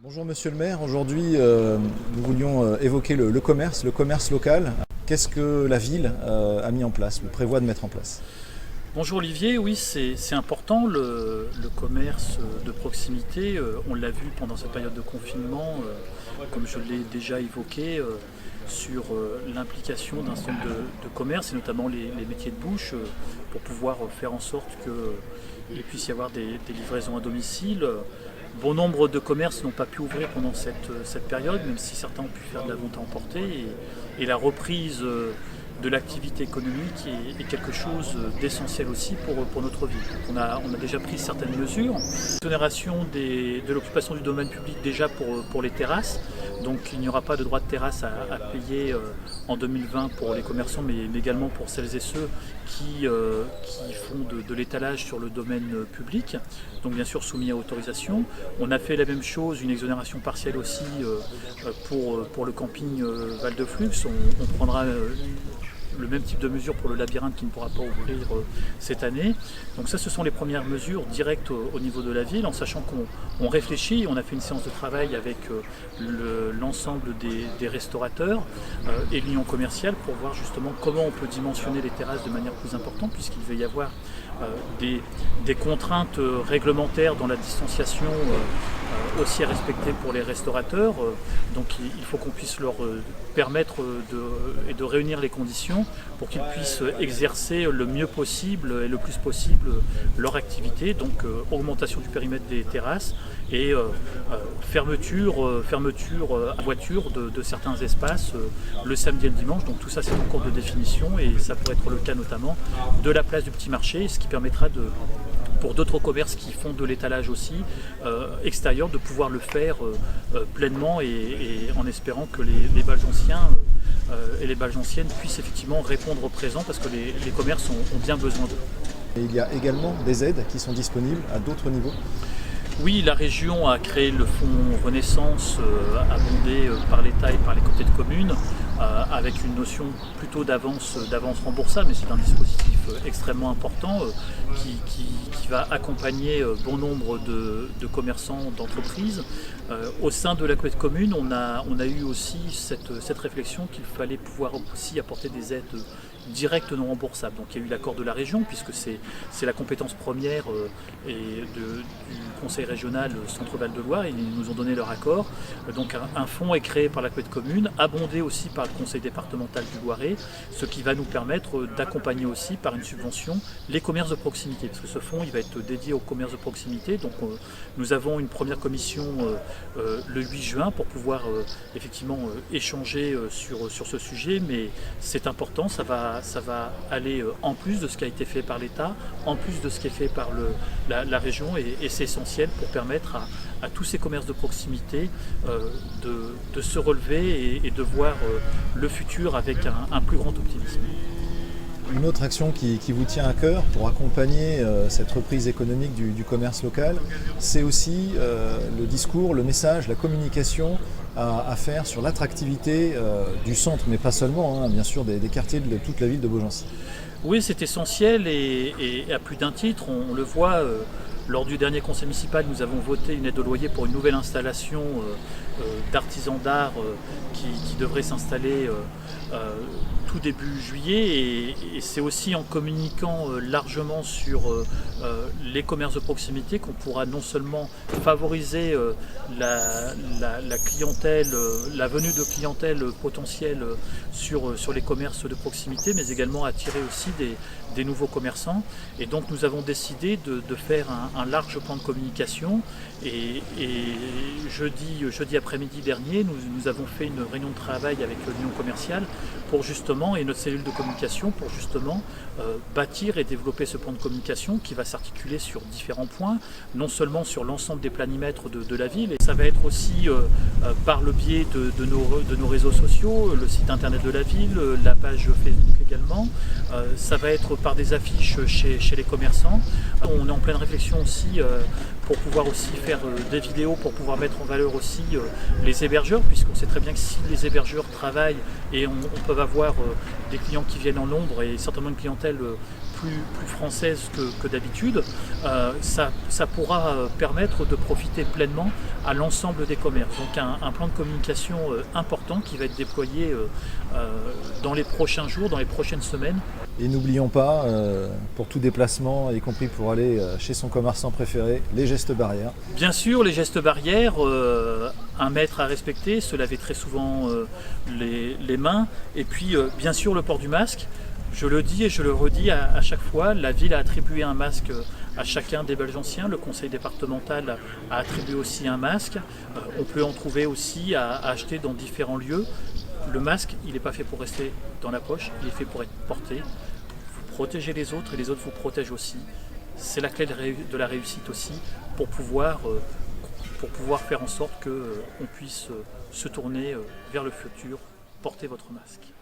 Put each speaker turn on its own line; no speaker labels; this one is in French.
Bonjour Monsieur le maire, aujourd'hui nous voulions évoquer le commerce local. Qu'est-ce que la ville a mis en place, ou prévoit de mettre en place?
Bonjour Olivier, oui c'est important le commerce de proximité, on l'a vu pendant cette période de confinement, comme je l'ai déjà évoqué, sur l'implication d'un certain nombre de commerces et notamment les métiers de bouche pour pouvoir faire en sorte qu'il puisse y avoir des livraisons à domicile. Bon nombre de commerces n'ont pas pu ouvrir pendant cette période, même si certains ont pu faire de la vente à emporter et la reprise de l'activité économique est quelque chose d'essentiel aussi pour notre ville. On a déjà pris certaines mesures. Exonération de l'occupation du domaine public déjà pour les terrasses. Donc il n'y aura pas de droit de terrasse à payer en 2020 pour les commerçants, mais également pour celles et ceux qui font de l'étalage sur le domaine public. Donc bien sûr soumis à autorisation. On a fait la même chose, une exonération partielle aussi pour le camping Val de Flux. On prendra le même type de mesures pour le labyrinthe qui ne pourra pas ouvrir cette année. Donc ça, ce sont les premières mesures directes au niveau de la ville, en sachant qu'on réfléchit. On a fait une séance de travail avec l'ensemble des restaurateurs et l'union commerciale pour voir justement comment on peut dimensionner les terrasses de manière plus importante, puisqu'il va y avoir des contraintes réglementaires dans la distanciation aussi à respecter pour les restaurateurs. Donc il faut qu'on puisse leur permettre de réunir les conditions pour qu'ils puissent exercer le mieux possible et le plus possible leur activité. Donc augmentation du périmètre des terrasses et fermeture à voiture de certains espaces le samedi et le dimanche. Donc tout ça c'est en cours de définition et ça pourrait être le cas notamment de la place du Petit Marché, ce qui permettra pour d'autres commerces qui font de l'étalage aussi extérieur, de pouvoir le faire pleinement et en espérant que les Balgenciens et les Balgenciennes puissent effectivement répondre au présent parce que les commerces ont bien besoin d'eux.
Et il y a également des aides qui sont disponibles à d'autres niveaux?
Oui, la région a créé le fonds Renaissance abondé par l'État et par les communautés de communes avec une notion plutôt d'avance remboursable, mais c'est un dispositif extrêmement important qui va accompagner bon nombre de commerçants, d'entreprises. Au sein de la communauté de communes, on a eu aussi cette réflexion qu'il fallait pouvoir aussi apporter des aides directes non remboursables. Donc il y a eu l'accord de la région, puisque c'est la compétence première du conseil régional Centre-Val de Loire, et ils nous ont donné leur accord. Donc un fonds est créé par la communauté de communes, abondé aussi par le conseil départemental du Loiret, ce qui va nous permettre d'accompagner aussi par une subvention les commerces de proximité, parce que ce fonds il va être dédié aux commerces de proximité. Donc nous avons une première commission le 8 juin pour pouvoir effectivement échanger sur ce sujet, mais c'est important, ça va aller en plus de ce qui a été fait par l'État, en plus de ce qui est fait par la région, et c'est essentiel pour permettre à tous ces commerces de proximité de se relever et de voir le futur avec un plus grand optimisme.
Une autre action qui vous tient à cœur pour accompagner cette reprise économique du commerce local, c'est aussi le discours, le message, la communication à faire sur l'attractivité du centre, mais pas seulement, bien sûr, des quartiers de toute la ville de Beaugency.
Oui, c'est essentiel et à plus d'un titre, on le voit. Lors du dernier conseil municipal, nous avons voté une aide au loyer pour une nouvelle installation d'artisans d'art qui devrait s'installer tout début juillet, et c'est aussi en communiquant largement sur les commerces de proximité qu'on pourra non seulement favoriser la clientèle, la venue de clientèle potentielle sur les commerces de proximité, mais également attirer aussi des nouveaux commerçants. Et donc nous avons décidé de faire un large plan de communication, et jeudi après-midi dernier, nous avons fait une réunion de travail avec l'union commerciale pour justement, et notre cellule de communication, pour justement bâtir et développer ce plan de communication qui va s'articuler sur différents points, non seulement sur l'ensemble des planimètres de la ville, et ça va être aussi par le biais de nos réseaux sociaux, le site internet de la ville, la page Facebook également, ça va être par des affiches chez les commerçants. On est en pleine réflexion aussi pour pouvoir aussi faire des vidéos, pour pouvoir mettre en valeur aussi les hébergeurs, puisqu'on sait très bien que si les hébergeurs travaillent et on peut avoir des clients qui viennent en nombre et certainement une clientèle plus française que d'habitude, ça pourra permettre de profiter pleinement à l'ensemble des commerces. Donc un plan de communication important qui va être déployé dans les prochains jours, dans les prochaines semaines.
Et n'oublions pas, pour tout déplacement, y compris pour aller chez son commerçant préféré, les gestes barrières.
Bien sûr, les gestes barrières, 1 mètre à respecter, se laver très souvent les mains, et puis bien sûr le port du masque. Je le dis et je le redis à chaque fois, la ville a attribué un masque à chacun des Belges anciens, le conseil départemental a attribué aussi un masque. On peut en trouver aussi à acheter dans différents lieux. Le masque, il n'est pas fait pour rester dans la poche, il est fait pour être porté. Vous protégez les autres et les autres vous protègent aussi. C'est la clé de la réussite aussi pour pouvoir faire en sorte qu'on puisse se tourner vers le futur, porter votre masque.